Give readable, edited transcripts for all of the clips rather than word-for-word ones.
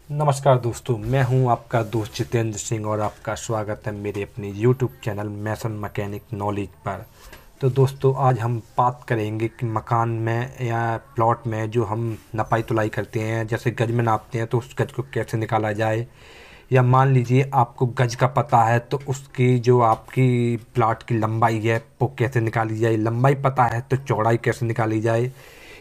नमस्कार दोस्तों, मैं हूं आपका दोस्त जितेंद्र सिंह और आपका स्वागत है मेरे अपने यूट्यूब चैनल मैसन मैकेनिक नॉलेज पर। तो दोस्तों, आज हम बात करेंगे कि मकान में या प्लॉट में जो हम नपाई तुलाई करते हैं, जैसे गज में नापते हैं, तो उस गज को कैसे निकाला जाए। या मान लीजिए आपको गज का पता है तो उसकी जो आपकी प्लॉट की लंबाई है वो कैसे निकाली जाए। लंबाई पता है तो चौड़ाई कैसे निकाली जाए।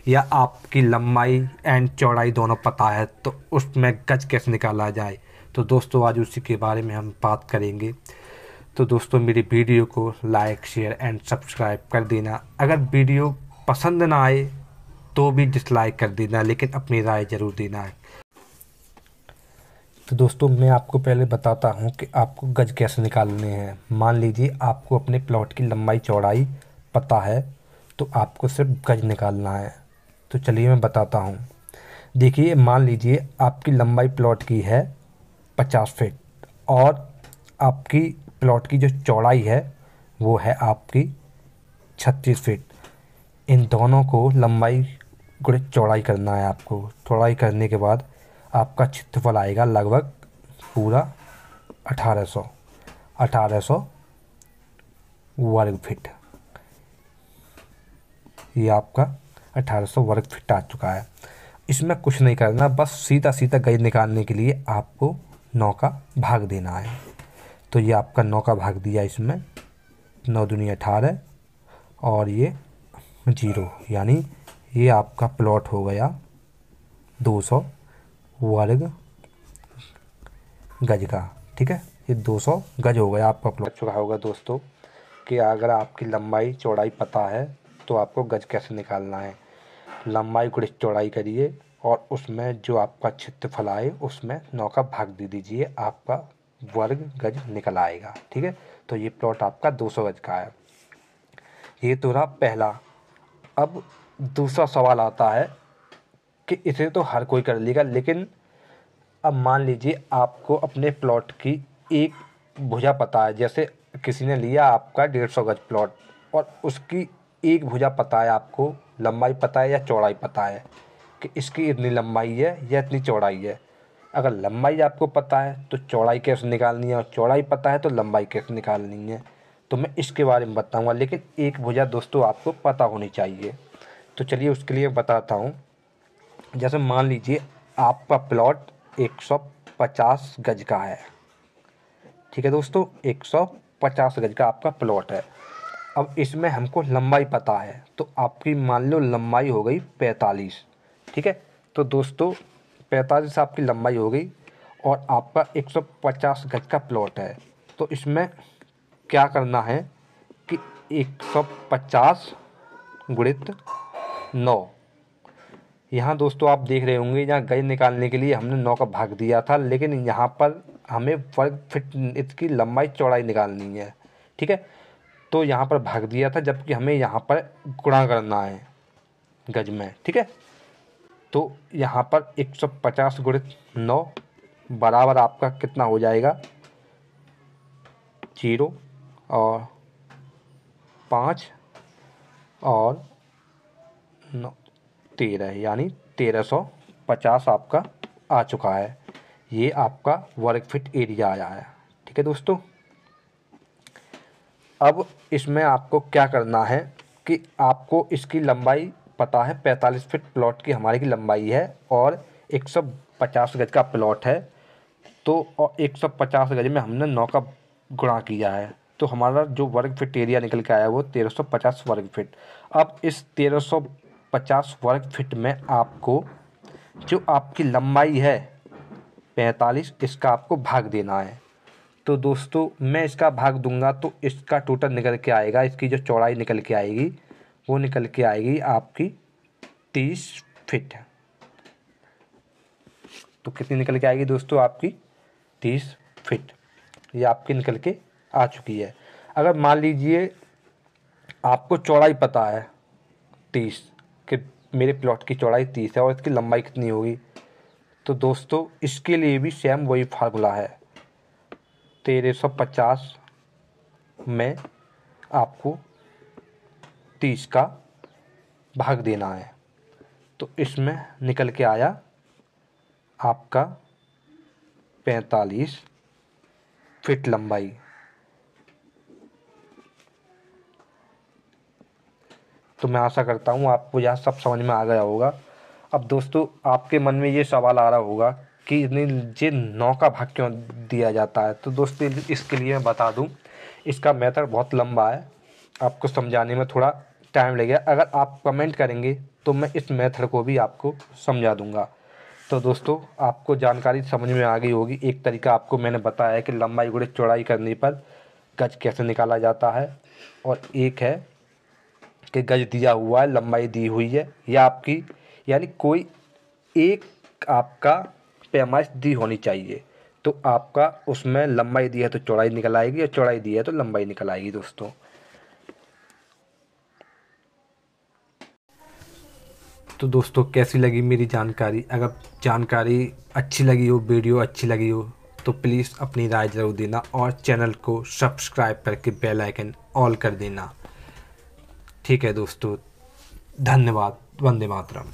या आपकी लंबाई एंड चौड़ाई दोनों पता है तो उसमें गज कैसे निकाला जाए। तो दोस्तों, आज उसी के बारे में हम बात करेंगे। तो दोस्तों, मेरी वीडियो को लाइक शेयर एंड सब्सक्राइब कर देना। अगर वीडियो पसंद ना आए तो भी डिसलाइक कर देना, लेकिन अपनी राय ज़रूर देना है। तो दोस्तों, मैं आपको पहले बताता हूँ कि आपको गज कैसे निकालने हैं। मान लीजिए आपको अपने प्लॉट की लंबाई चौड़ाई पता है तो आपको सिर्फ गज निकालना है। तो चलिए मैं बताता हूँ। देखिए, मान लीजिए आपकी लंबाई प्लॉट की है 50 फीट और आपकी प्लॉट की जो चौड़ाई है वो है आपकी 36 फीट। इन दोनों को लंबाई गुणित चौड़ाई करना है आपको। चौड़ाई करने के बाद आपका क्षेत्रफल आएगा लगभग पूरा 1800 वर्ग फीट। ये आपका 1800 वर्ग फीट आ चुका है। इसमें कुछ नहीं करना, बस सीधा सीधा गज निकालने के लिए आपको 9 का भाग देना है। तो ये आपका 9 का भाग दिया इसमें, 9 दूनी 18 और ये 0, यानी ये आपका प्लॉट हो गया 200 वर्ग गज का। ठीक है, ये 200 गज हो गया आपका प्लॉट। चुका होगा दोस्तों कि अगर आपकी लंबाई चौड़ाई पता है तो आपको गज कैसे निकालना है। लंबाई गुणित चौड़ाई करिए और उसमें जो आपका क्षेत्रफल आए उसमें 9 का भाग दे दीजिए, आपका वर्ग गज निकल आएगा। ठीक है, तो ये प्लॉट आपका 200 गज का है। ये तो रहा पहला। अब दूसरा सवाल आता है कि इसे तो हर कोई कर लेगा, लेकिन अब मान लीजिए आपको अपने प्लॉट की एक भुजा पता है। जैसे किसी ने लिया आपका 150 गज प्लॉट और उसकी एक भुजा पता है, आपको लंबाई पता है या चौड़ाई पता है कि इसकी इतनी लंबाई है या इतनी चौड़ाई है। अगर लंबाई आपको पता है तो चौड़ाई कैसे निकालनी है, और चौड़ाई पता है तो लंबाई कैसे निकालनी है, तो मैं इसके बारे में बताऊंगा। लेकिन एक भुजा दोस्तों आपको पता होनी चाहिए। तो चलिए उसके लिए बताता हूँ। जैसे मान लीजिए आपका प्लॉट 150 गज का है। ठीक है दोस्तों, 150 गज का आपका प्लॉट है। अब इसमें हमको लंबाई पता है तो आपकी मान लो लंबाई हो गई 45। ठीक है, तो दोस्तों 45 आपकी लंबाई हो गई और आपका 150 गज का प्लॉट है। तो इसमें क्या करना है कि 150 गुणित 9। यहाँ दोस्तों आप देख रहे होंगे, यहाँ गज निकालने के लिए हमने 9 का भाग दिया था, लेकिन यहाँ पर हमें वर्ग फीट इसकी लंबाई चौड़ाई निकालनी है। ठीक है, तो यहाँ पर भाग दिया था, जबकि हमें यहाँ पर गुणा करना है गज में। ठीक है, तो यहाँ पर 150 गुणित 9 बराबर आपका कितना हो जाएगा, 0 और 5 और 9 13, यानी 1350 आपका आ चुका है। ये आपका वर्ग फीट एरिया आया है। ठीक है दोस्तों, अब इसमें आपको क्या करना है कि आपको इसकी लंबाई पता है, 45 फीट प्लॉट की हमारी की लंबाई है और 150 गज का प्लॉट है। तो और 150 गज में हमने 9 का गुणा किया है, तो हमारा जो वर्ग फीट एरिया निकल के आया वो 1350 वर्ग फीट। अब इस 1350 वर्ग फीट में आपको जो आपकी लंबाई है 45, इसका आपको भाग देना है। तो दोस्तों मैं इसका भाग दूंगा तो इसका टोटल निकल के आएगा, इसकी जो चौड़ाई निकल के आएगी वो निकल के आएगी आपकी 30 फीट। तो कितनी निकल के आएगी दोस्तों, आपकी 30 फीट। ये आपकी निकल के आ चुकी है। अगर मान लीजिए आपको चौड़ाई पता है 30, कि मेरे प्लॉट की चौड़ाई 30 है और इसकी लंबाई कितनी होगी, तो दोस्तों इसके लिए भी सेम वही फार्मूला है। 1350 में आपको 30 का भाग देना है। तो इसमें निकल के आया आपका 45 फीट लंबाई। तो मैं आशा करता हूँ आपको यह सब समझ में आ गया होगा। अब दोस्तों आपके मन में ये सवाल आ रहा होगा कि ये 9 का भाग क्यों दिया जाता है। तो दोस्तों इसके लिए मैं बता दूँ, इसका मेथड बहुत लंबा है, आपको समझाने में थोड़ा टाइम लगेगा। अगर आप कमेंट करेंगे तो मैं इस मेथड को भी आपको समझा दूंगा। तो दोस्तों आपको जानकारी समझ में आ गई होगी। एक तरीका आपको मैंने बताया है कि लंबाई गुणे चौड़ाई करने पर गज कैसे निकाला जाता है, और एक है कि गज दिया हुआ है, लंबाई दी हुई है, या आपकी यानी कोई एक आपका पैमाइश दी होनी चाहिए। तो आपका उसमें लंबाई दी है तो चौड़ाई निकल आएगी, और चौड़ाई दी है तो लंबाई निकल आएगी दोस्तों। तो दोस्तों कैसी लगी मेरी जानकारी? अगर जानकारी अच्छी लगी हो, वीडियो अच्छी लगी हो, तो प्लीज़ अपनी राय ज़रूर देना, और चैनल को सब्सक्राइब करके बेल आइकन ऑल कर देना। ठीक है दोस्तों, धन्यवाद। वंदे मातरम।